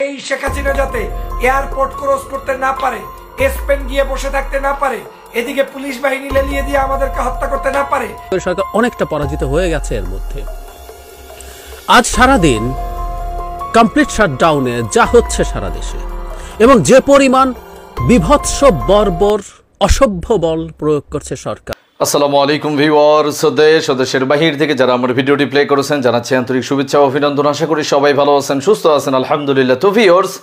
এই শেখ হাসিনা যাতে airport cross করতে না পারে, স্পেন গিয়ে বসে থাকতে না পারে, এদিকে পুলিশ বাহিনী লেলিয়ে দিয়ে আমাদেরকে হত্যা করতে না পারে। সরকার অনেকটা পরাজিত হয়ে গেছে এর মধ্যে। আজ সারাদিন কমপ্লিট শাটডাউনে যা হচ্ছে সারা দেশে, এবং যে পরিমাণ বিভৎস বর্বর অসভ্য বল প্রয়োগ করছে সরকার। আসসালামু আলাইকুম ভিউয়ার্স, দেশ ও দেশের বাহির থেকে যারা আমার ভিডিওটি প্লে করেছেন জানাচ্ছি আন্তরিক শুভেচ্ছা ও অভিনন্দন। আশা করি সবাই ভালো আছেন, সুস্থ আছেন, আলহামদুলিল্লাহ। তো ভিউয়ার্স,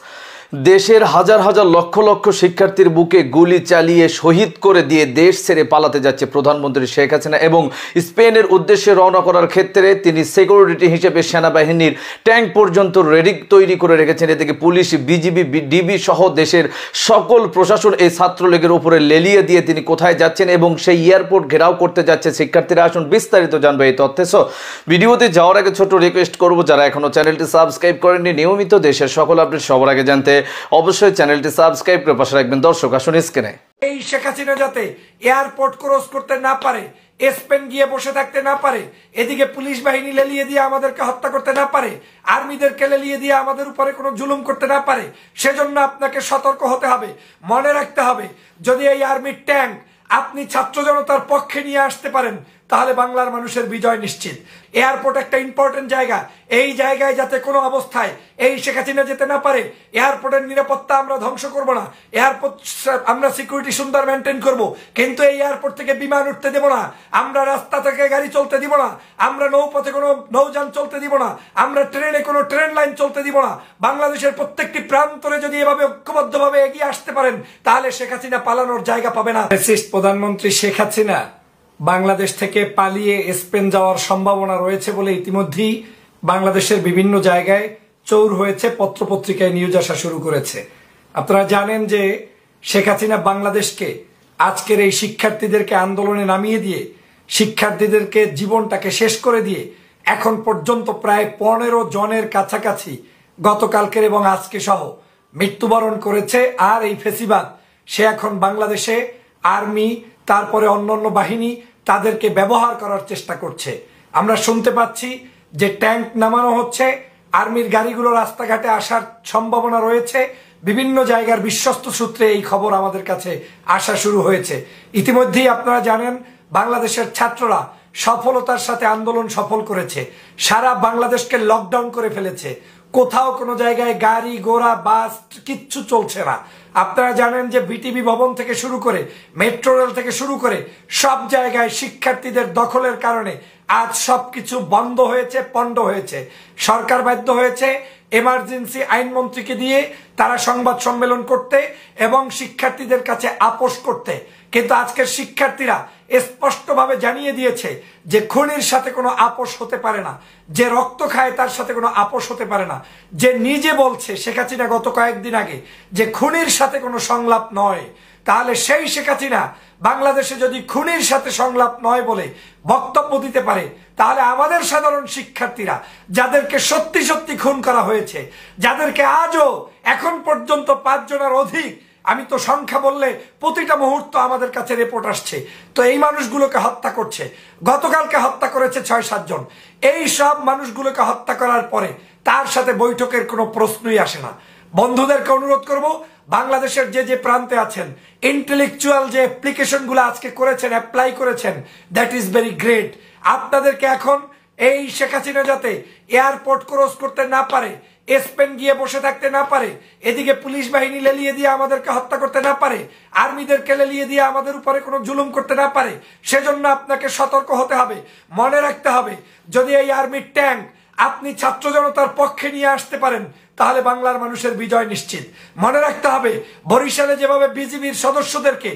দেশের হাজার হাজার লক্ষ লক্ষ শিক্ষার্থীর বুকে গুলি চালিয়ে শহীদ করে দিয়ে দেশ ছেড়ে পালাতে যাচ্ছে প্রধানমন্ত্রী শেখ হাসিনা, এবং স্পেনের উদ্দেশ্যে রওনা করার ক্ষেত্রে তিনি সিকিউরিটি হিসেবে সেনাবাহিনীর ট্যাঙ্ক পর্যন্ত রেডি তৈরি করে রেখেছেন। এদিকে পুলিশ, বিজিবি, ডিবি সহ দেশের সকল প্রশাসন এই ছাত্রলীগের উপরে লেলিয়ে দিয়ে তিনি কোথায় যাচ্ছেন এবং সেই এয়ারপোর্ট ঘেরাও করতে যাচ্ছে শিক্ষার্থীরা। আসুন বিস্তারিত জানবো এই তথ্যে। সো ভিডিওতে যাওয়ার আগে ছোট রিকোয়েস্ট করবো, যারা এখনো চ্যানেলটি সাবস্ক্রাইব করেননি, নিয়মিত দেশের সকল আপডেট সবার আগে জানতে অবশ্যই চ্যানেলটি সাবস্ক্রাইব করে পাশে রাখবেন। দর্শক আসুন স্ক্রিনে। এই শেখ হাসিনা যাতে এয়ারপোর্ট ক্রস করতে না পারে, স্পেন গিয়ে বসে থাকতে না পারে, এদিকে পুলিশ বাহিনী লেলিয়ে দিয়ে আমাদেরকে হত্যা করতে না পারে, আর্মিদেরকে লেলিয়ে দিয়ে আমাদের উপরে কোনো জুলুম করতে না পারে, সেজন্য আপনাকে সতর্ক হতে হবে, মনে রাখতে হবে। যদি এই আর্মির ট্যাঙ্ক আপনি ছাত্র জনতার পক্ষে নিয়ে আসতে পারেন, তাহলে বাংলার মানুষের বিজয় নিশ্চিত। এয়ারপোর্ট একটা ইম্পর্টেন্ট জায়গা, এই জায়গায় যাতে কোনো অবস্থায় এই শেখ হাসিনা যেতে না পারে। এয়ারপোর্টের নিরাপত্তা আমরা ধ্বংস করব না, এয়ারপোর্ট আমরা সিকিউরিটি সুন্দর মেনটেন করব, কিন্তু এই এয়ারপোর্ট থেকে বিমান উঠতে দেব না, আমরা রাস্তা থেকে গাড়ি চলতে দিব না, আমরা নৌপথে কোনো নৌযান চলতে দিব না, আমরা ট্রেনে কোনো ট্রেন লাইন চলতে দিব না। বাংলাদেশের প্রত্যেকটি প্রান্তরে যদি এভাবে ঐক্যবদ্ধভাবে এগিয়ে আসতে পারেন, তাহলে শেখ হাসিনা পালানোর জায়গা পাবে না। প্রধানমন্ত্রী শেখ হাসিনা বাংলাদেশ থেকে পালিয়ে স্পেন যাওয়ার সম্ভাবনা রয়েছে বলে ইতিমধ্যেই বাংলাদেশের বিভিন্ন জায়গায় চৌর হয়েছে, পত্রপত্রিকায় নিউজ আসা শুরু করেছে। আপনারা জানেন যে শেখ হাসিনা বাংলাদেশকে আজকের এই শিক্ষার্থীদেরকে আন্দোলনে নামিয়ে দিয়ে, শিক্ষার্থীদেরকে জীবনটাকে শেষ করে দিয়ে এখন পর্যন্ত প্রায় 15 জনের কাছাকাছি গতকালকের এবং আজকে সহ মৃত্যুবরণ করেছে। আর এই ফেসিবাদ সে এখন বাংলাদেশে আর্মি, তারপরে অন্যান্য বাহিনী তাদেরকে ব্যবহার করার চেষ্টা করছে। আমরা শুনতে পাচ্ছি যে ট্যাঙ্ক নামানো হচ্ছে, আর্মির গাড়িগুলো রাস্তাঘাটে আসার সম্ভাবনা রয়েছে। বিভিন্ন জায়গার বিশ্বস্ত সূত্রে এই খবর আমাদের কাছে আসা শুরু হয়েছে। ইতিমধ্যেই আপনারা জানেন বাংলাদেশের ছাত্ররা সফলতার সাথে আন্দোলন সফল করেছে, সারা বাংলাদেশকে লকডাউন করে ফেলেছে, কোথাও কোনো জায়গায় গাড়ি ঘোড়া বাস কিচ্ছু চলছে না। আপনারা জানেন যে বিটিভি ভবন থেকে শুরু করে মেট্রো রেল থেকে শুরু করে সব জায়গায় শিক্ষার্থীদের দখলের কারণে আজ সবকিছু বন্ধ হয়েছে, পণ্ড হয়েছে। সরকার বাধ্য হয়েছে এমার্জেন্সি আইনমন্ত্রীকে দিয়ে তারা সংবাদ সম্মেলন করতে এবং শিক্ষার্থীদের কাছে আপোষ করতে। কিন্তু আজকের শিক্ষার্থীরা স্পষ্টভাবে জানিয়ে দিয়েছে যে খুনির সাথে কোনো আপোষ হতে পারে না, যে রক্ত খায় তার সাথে কোনো আপোষ হতে পারে না, যে নিজে বলছে শেখ হাসিনা গত কয়েকদিন আগে যে খুনির সাথে কোনো সংলাপ নয়, তাহলে সেই শেখ হাসিনা বাংলাদেশে যদি খুনির সাথে সংলাপ নয় বলে বক্তব্য দিতে পারে, তাহলে আমাদের সাধারণ শিক্ষার্থীরা যাদেরকে সত্যি সত্যি খুন করা হয়েছে, যাদেরকে আজও এখন পর্যন্ত 5 জনের অধিক, আমি তো সংখ্যা বললে প্রতিটা মুহূর্ত আমাদের কাছে রিপোর্ট আসছে, তো এই মানুষগুলোকে হত্যা করছে। গতকালকে হত্যা করেছে 6-7 জন। এই সব মানুষগুলোকে হত্যা করার পরে তার সাথে বৈঠকের কোনো প্রশ্নই আসে না। বন্ধুদেরকে অনুরোধ করব, বাংলাদেশের যে যে প্রান্তে আছেন, ইন্টেলেকচুয়াল যে অ্যাপ্লিকেশনগুলো আজকে করেছেন, অ্যাপ্লাই করেছেন, দ্যাট ইজ ভেরি গ্রেট। আপনাদেরকে এখন এই শেখ হাসিনা যাতে এয়ারপোর্ট ক্রস করতে না পারে, স্পেন গিয়ে বসে থাকতে না পারে, এদিকে পুলিশ বাহিনী লেলিয়ে দিয়ে আমাদেরকে হত্যা করতে না পারে, আর্মিদেরকে লেলিয়ে দিয়ে আমাদের উপরে কোনো জুলুম করতে না পারে, সেজন্য আপনাকে সতর্ক হতে হবে, মনে রাখতে হবে। যদি এই আর্মির ট্যাঙ্ক আপনি ছাত্র জনতার পক্ষে নিয়ে আসতে পারেন, তাহলে বাংলার মানুষের বিজয় নিশ্চিত। মনে রাখতে হবে, বরিশালে যেভাবে বিজিবির সদস্যদেরকে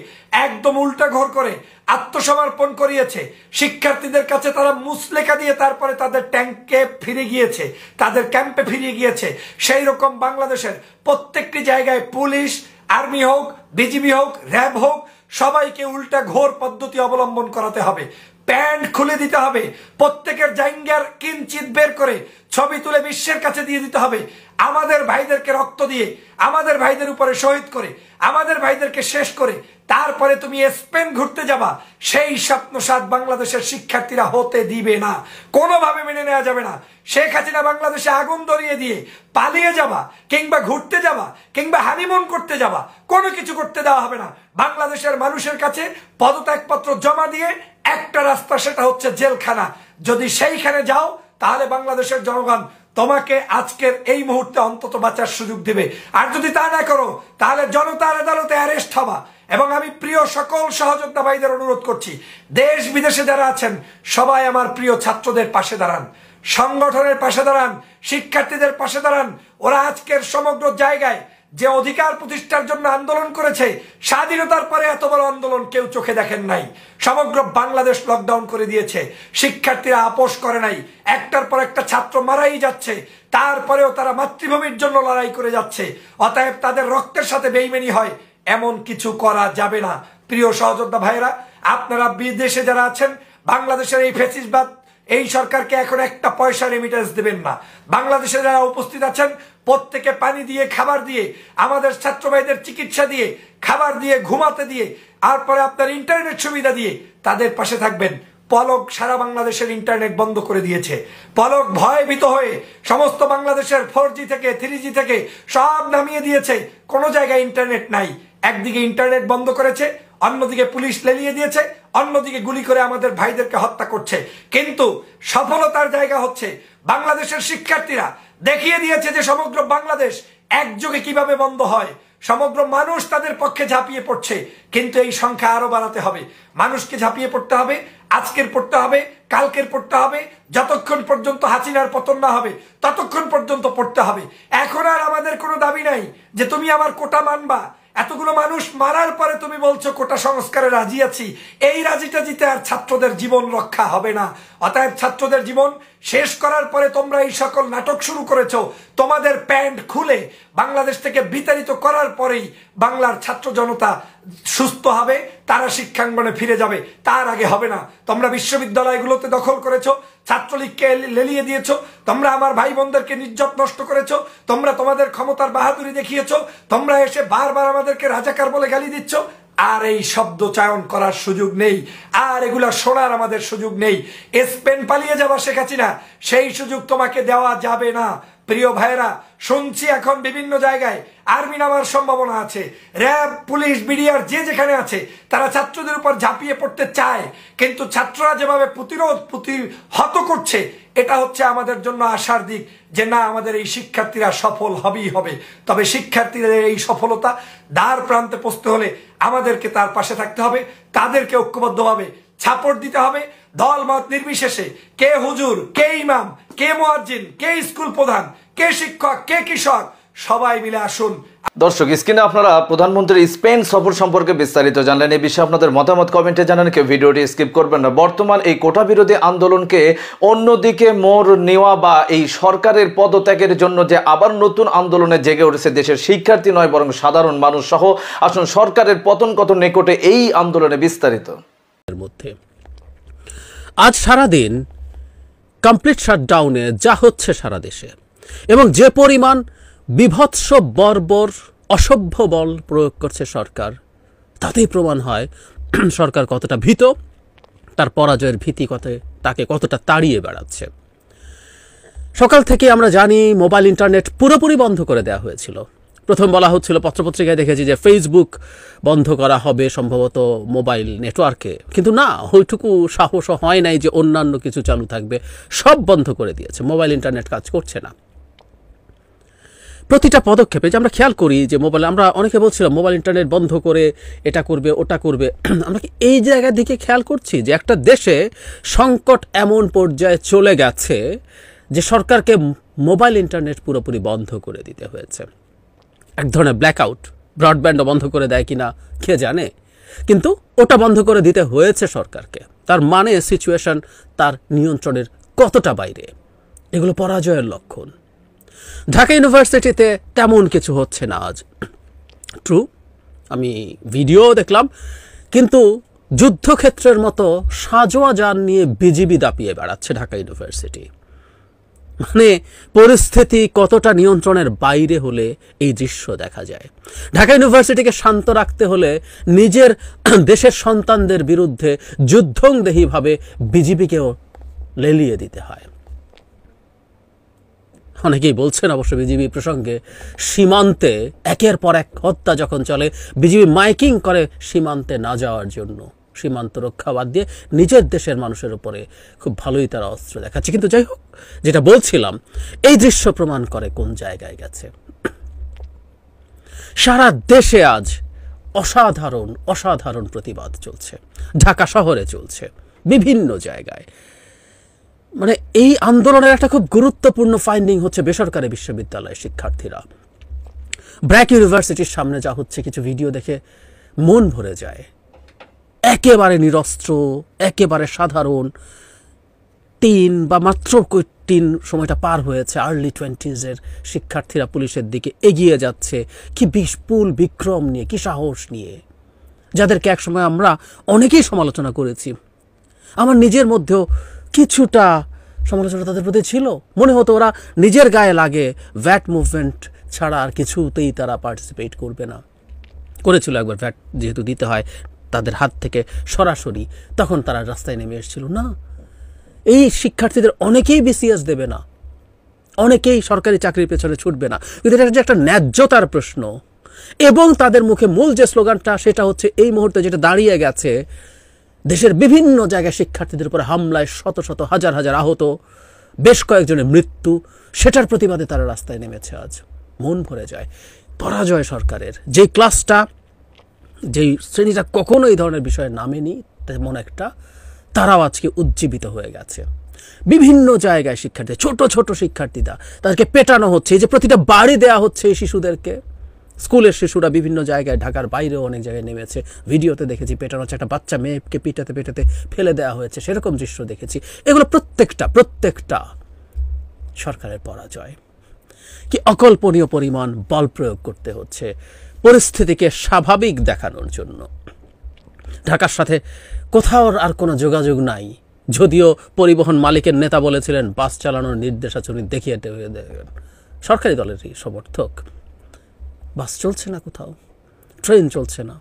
একদম উল্টা ঘোর করে আত্মসমর্পণ করিয়েছে, শিক্ষার্থীদের কাছে তারা মুসলেখা দিয়ে তারপরে তাদের ট্যাঙ্কে ফিরে গিয়েছে, তাদের ক্যাম্পে ফিরে গিয়েছে, সেই রকম বাংলাদেশের প্রত্যেকটি জায়গায় পুলিশ, আর্মি হোক, বিজিবি হোক, র্যাব হোক, সবাইকে উল্টা ঘোর পদ্ধতি অবলম্বন করাতে হবে। প্যান্ট খুলে দিতে হবে, প্রত্যেকের জাঙ্গিয়ার কিঞ্চিত বের করে ছবি তুলে বিশ্বের কাছে দিয়ে দিতে হবে। আমাদের ভাইদেরকে রক্ত দিয়ে, আমাদের ভাইদের উপরে শহীদ করে, আমাদের ভাইদেরকে শেষ করে তারপরে তুমি স্পেন ঘুরতে যাবা, সেই স্বপ্নসাৎ বাংলাদেশের শিক্ষার্থীরা হতে দিবে না, কোনোভাবে মেনে নেওয়া যাবে না। শেখ হাসিনা বাংলাদেশে আগুন ধরিয়ে দিয়ে পালিয়ে যাবা, কিংবা ঘুরতে যাবা, কিংবা হানিমুন করতে যাবা, কোনো কিছু করতে দেওয়া হবে না। বাংলাদেশের মানুষের কাছে পদত্যাগপত্র জমা দিয়ে একটা রাস্তা, সেটা হচ্ছে জেলখানা। যদি সেইখানে যাও তাহলে বাংলাদেশের জনগণ তোমাকে আজকের এই মুহূর্তে অন্তত বাঁচার সুযোগ দিবে। আর যদি তা না করো তাহলে জনতার আদালতে অ্যারেস্ট হবা। এবং আমি প্রিয় সকল সহযোদ্ধা ভাইদের অনুরোধ করছি, দেশ বিদেশে যারা আছেন সবাই আমার প্রিয় ছাত্রদের পাশে দাঁড়ান, সংগঠনের পাশে দাঁড়ান, শিক্ষার্থীদের পাশে দাঁড়ান। ওরা আজকের সমগ্র জায়গায় যে অধিকার প্রতিষ্ঠার জন্য আন্দোলন করেছে, স্বাধীনতার পরে এত বড় আন্দোলন কেউ চোখে দেখেন নাই। সমগ্র বাংলাদেশ লকডাউন করে দিয়েছে, শিক্ষার্থীরা আপোষ করে নাই, একটার পর একটা ছাত্র মারাই যাচ্ছে, তারপরেও তারা মাতৃভূমির জন্য লড়াই করে যাচ্ছে। অতএব তাদের রক্তের সাথে বেইমানি হয়, এমন কিছু করা যাবে না। প্রিয় সহযোদ্ধা ভাইরা, আপনারা বিদেশে যারা আছেন, বাংলাদেশের এই ফ্যাসিস্টবাদ এই সরকারকে এখন একটা পয়সা রেমিটেন্স দেবেন না। বাংলাদেশে যারা উপস্থিত আছেন প্রত্যেকে পানি দিয়ে, খাবার দিয়ে, আমাদের ছাত্র ভাইদের চিকিৎসা দিয়ে, খাবার দিয়ে, ঘুমাতে দিয়ে, তারপরে আপনার ইন্টারনেট সুবিধা দিয়ে তাদের পাশে থাকবেন। পলক সারা বাংলাদেশের ইন্টারনেট বন্ধ করে দিয়েছে। পলক ভয়ভীত হয়ে সমস্ত বাংলাদেশের 4G থেকে 3G থেকে সব নামিয়ে দিয়েছে, কোনো জায়গায় ইন্টারনেট নাই। একদিকে ইন্টারনেট বন্ধ করেছে, অন্যদিকে পুলিশ লেলিয়ে দিয়েছে, অন্যদিকে গুলি করে আমাদের ভাইদেরকে হত্যা করছে। কিন্তু সফলতার জায়গা হচ্ছে বাংলাদেশের শিক্ষার্থীরা দেখিয়ে দিয়েছে যে সমগ্র বাংলাদেশ একযোগে কিভাবে বন্ধ হয়। সমগ্র মানুষ তাদের পক্ষে ঝাঁপিয়ে পড়ছে, কিন্তু এই সংখ্যা আরো বাড়াতে হবে। মানুষকে ঝাঁপিয়ে পড়তে হবে, আজকের পড়তে হবে, কালকের পড়তে হবে, যতক্ষণ পর্যন্ত হাসিনার পতন না হবে ততক্ষণ পর্যন্ত পড়তে হবে। এখন আর আমাদের কোনো দাবি নাই যে তুমি আমার কোটা মানবা। এতগুলো মানুষ মারার পরে তুমি বলছো কোটা সংস্কারে রাজি আছি, এই রাজিটা জিতে আর ছাত্রদের জীবন রক্ষা হবে না। অতএব ছাত্রদের জীবন শেষ করার পরে তোমরা এই সকল নাটক শুরু করেছো, তোমাদের প্যান্ট খুলে বাংলাদেশ থেকে বিতাড়িত করার পরেই বাংলার ছাত্র জনতা সুস্থ হবে, তারা শিক্ষাঙ্গনে ফিরে যাবে, তার আগে হবে না। তোমরা বিশ্ববিদ্যালয়গুলোতে দখল করেছো, ছাত্রলীগকে লেলিয়ে দিয়েছো, তোমরা আমার ভাই বোনদেরকে নির্যাত নষ্ট করেছো, তোমরা তোমাদের ক্ষমতার বাহাদুরি দেখিয়েছো, তোমরা এসে বারবার আমাদেরকে রাজাকার বলে গালি দিচ্ছ। আর এই শব্দ চয়ন করার সুযোগ নেই, আর এগুলা শোনার আমাদের সুযোগ নেই। স্পেন পালিয়ে যাওয়া শেখ হাসিনা, সেই সুযোগ তোমাকে দেওয়া যাবে না। প্রিয় ভাইরা, শুনছি এখন বিভিন্ন জায়গায় আর্মি নামার সম্ভাবনা আছে, র্যাব, পুলিশ, বিডিআর যে যেখানে আছে তারা ছাত্রদের উপর ঝাঁপিয়ে পড়তে চায়, কিন্তু ছাত্ররা যেভাবে প্রতিহত করছে, এটা হচ্ছে আমাদের জন্য আশার দিক যে না, আমাদের এই শিক্ষার্থীরা সফল হবেই হবে। তবে শিক্ষার্থীদের এই সফলতা দ্বার প্রান্তে পৌঁছতে হলে আমাদেরকে তার পাশে থাকতে হবে, তাদেরকে ঐক্যবদ্ধভাবে সাপোর্ট দিতে হবে, দল মত নির্বিশেষে। কে হুজুর, কে ইমাম, কে মুয়াজ্জিন, কে স্কুল প্রধান, কে শিক্ষক, কে কৃষক, সবাই মিলে আসুন। দর্শক, স্ক্রিনে আপনারা প্রধানমন্ত্রীর স্পেন সফর সম্পর্কে বিস্তারিত জানলেন। এই বিষয়ে আপনাদের মতামত কমেন্টে জানান, কেউ ভিডিওটি স্কিপ করবেন না। বর্তমান এই কোটা বিরোধী আন্দোলনকে অন্যদিকে মোড় নেওয়া বা এই সরকারের পদত্যাগের জন্য যে আবার নতুন আন্দোলনে জেগে উঠেছে দেশের শিক্ষার্থী নয় বরং সাধারণ মানুষ সহ, আসুন সরকারের পতন কত নিকটে এই আন্দোলনে বিস্তারিত। মধ্যে আজ সারাদিন কমপ্লিট শাটডাউনে যা হচ্ছে সারা দেশে, এবং যে পরিমাণ বিভৎস বর্বর অসভ্য বল প্রয়োগ করছে সরকার, তাতেই প্রমাণ হয় সরকার কতটা ভীত, তার পরাজয়ের ভীতি তাকে কতটা তাড়িয়ে বেড়াচ্ছে। সকাল থেকে আমরা জানি মোবাইল ইন্টারনেট পুরোপুরি বন্ধ করে দেওয়া হয়েছিল। প্রথম বলা হচ্ছিল, পত্রপত্রিকায় দেখেছি যে ফেসবুক বন্ধ করা হবে সম্ভবত মোবাইল নেটওয়ার্কে, কিন্তু না, ওইটুকু সাহসও হয় নাই যে অন্যান্য কিছু চালু থাকবে। সব বন্ধ করে দিয়েছে, মোবাইল ইন্টারনেট কাজ করছে না। প্রতিটা পদক্ষেপে যে আমরা খেয়াল করি যে মোবাইল, আমরা অনেকে বলছিলাম মোবাইল ইন্টারনেট বন্ধ করে এটা করবে ওটা করবে, আমরা কি এই জায়গার দিকে খেয়াল করছি যে একটা দেশে সংকট এমন পর্যায়ে চলে গেছে যে সরকারকে মোবাইল ইন্টারনেট পুরোপুরি বন্ধ করে দিতে হয়েছে। এক ধরনের ব্ল্যাকআউট, ব্রডব্যান্ডও বন্ধ করে দেয় কিনা কে জানে, কিন্তু ওটা বন্ধ করে দিতে হয়েছে সরকারকে। তার মানে সিচুয়েশন তার নিয়ন্ত্রণের কতটা বাইরে, এগুলো পরাজয়ের লক্ষণ। ঢাকা ইউনিভার্সিটিতে তেমন কিছু হচ্ছে না আজ, ট্রু, আমি ভিডিও দেখলাম, কিন্তু যুদ্ধক্ষেত্রের মতো সাজোয়া যান নিয়ে বিজিবি দাপিয়ে বেড়াচ্ছে ঢাকা ইউনিভার্সিটি। মানে পরিস্থিতি কতটা নিয়ন্ত্রণের বাইরে হলে এই দৃশ্য দেখা যায়। ঢাকা ইউনিভার্সিটিকে শান্ত রাখতে হলে নিজের দেশের সন্তানদের বিরুদ্ধে যুদ্ধংদেহীভাবে বিজিবিকেও লেলিয়ে দিতে হয়। অনেকেই বলছেন অবশ্য বিজিবি প্রসঙ্গে, সীমান্তে একের পর এক হত্যা যখন চলে, বিজিবি মাইকিং করে সীমান্তে না যাওয়ার জন্য, সীমান্ত রক্ষা বাদ দিয়ে নিজের দেশের মানুষের উপরে খুব ভালোই তারা অস্ত্র দেখাচ্ছে। কিন্তু যাই হোক, যেটা বলছিলাম, এই দৃশ্য প্রমাণ করে কোন জায়গায় গেছে। সারা দেশে আজ অসাধারণ অসাধারণ প্রতিবাদ চলছে, ঢাকা শহরে চলছে, বিভিন্ন জায়গায়। মানে এই আন্দোলনের একটা খুব গুরুত্বপূর্ণ ফাইন্ডিং হচ্ছে বেসরকারি বিশ্ববিদ্যালয়ের শিক্ষার্থীরা। ব্র্যাক ইউনিভার্সিটির সামনে যা হচ্ছে, কিছু ভিডিও দেখে মন ভরে যায়। একেবারে নিরস্ত্র, একেবারে সাধারণ টিন বা মাত্র টিন সময়টা পার হয়েছে, আর্লি 20s শিক্ষার্থীরা পুলিশের দিকে এগিয়ে যাচ্ছে। কি বিপুল বিক্রম নিয়ে, কি সাহস নিয়ে, যাদেরকে একসময় আমরা অনেকেই সমালোচনা করেছি। আমার নিজের মধ্যেও কিছুটা সমালোচনা তাদের প্রতি ছিল। মনে হতো ওরা নিজের গায়ে লাগে, ভ্যাট মুভমেন্ট ছাড়া আর কিছুতেই তারা পার্টিসিপেট করবে না। করেছিল একবার, ভ্যাট যেহেতু দিতে হয় তাদের হাত থেকে সরাসরি, তখন তারা রাস্তায় নেমে এসেছিল। না, এই শিক্ষার্থীদের অনেকেই বিসিএস দেবে না, অনেকেই সরকারি চাকরির পেছনে ছুটবে না, কিন্তু এটা যে একটা ন্যায্যতার প্রশ্ন। এবং তাদের মুখে মূল যে স্লোগানটা, সেটা হচ্ছে এই মুহূর্তে যেটা দাঁড়িয়ে গেছে, দেশের বিভিন্ন জায়গায় শিক্ষার্থীদের উপরে হামলায় শত শত হাজার হাজার আহত, বেশ কয়েকজনের মৃত্যু, সেটার প্রতিবাদে তারা রাস্তায় নেমেছে। আজ মন ভরে যায়। পরাজয় সরকারের, যেই ক্লাসটা, যেই শ্রেণীটা কখনো এই ধরনের বিষয়ে নামেনি, তেমন একটা, তারাও আজকে উজ্জীবিত হয়ে গেছে। বিভিন্ন জায়গায় শিক্ষার্থী, ছোট ছোট শিক্ষার্থীরা, তাদেরকে পেটানো হচ্ছে। এই যে প্রতিটা বাড়ি দেয়া হচ্ছে এই শিশুদেরকে, স্কুলের শিশুরা বিভিন্ন জায়গায়, ঢাকার বাইরেও অনেক জায়গায় নেমেছে। ভিডিওতে দেখেছি পেটানো হচ্ছে, একটা বাচ্চা মেয়েকে পিটাতে পেটাতে ফেলে দেওয়া হয়েছে, সেরকম দৃশ্য দেখেছি। এগুলো প্রত্যেকটা সরকারের পরাজয়। কি অকল্পনীয় পরিমাণ বল প্রয়োগ করতে হচ্ছে পরিস্থিতিকে স্বাভাবিক দেখানোর জন্য। ঢাকার সাথে কোথাও আর কোনো যোগাযোগ নাই, যদিও পরিবহন মালিকের নেতা বলেছিলেন বাস চালানোর নির্দেশাচরণ উনি দেখিয়ে দেবেন। সরকারি দলেরই সমর্থক। বাস চলছে না, কোথাও ট্রেন চলছে না।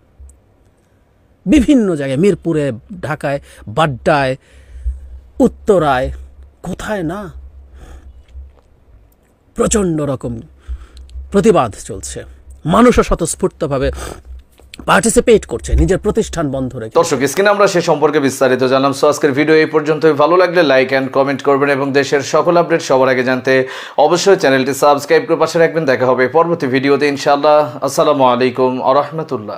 বিভিন্ন জায়গায়, মিরপুরে, ঢাকায়, বাড্ডায়, উত্তরায়, কোথায় না প্রচণ্ড রকম প্রতিবাদ চলছে। মানুষও স্বতঃস্ফূর্তভাবে পার্টিসিপেট করছে, নিজের প্রতিষ্ঠান বন্ধ রেখে। দর্শক, স্ক্রিনে আমরা সে সম্পর্কে বিস্তারিত জানলাম। সো আজকের ভিডিও এই পর্যন্তই। ভালো লাগলে লাইক অ্যান্ড কমেন্ট করবেন এবং দেশের সকল আপডেট সবার আগে জানতে অবশ্যই চ্যানেলটি সাবস্ক্রাইব করে পাশে রাখবেন। দেখা হবে পরবর্তী ভিডিওতে ইনশাআল্লাহ। আসসালামু আলাইকুম ওয়া রাহমাতুল্লাহ।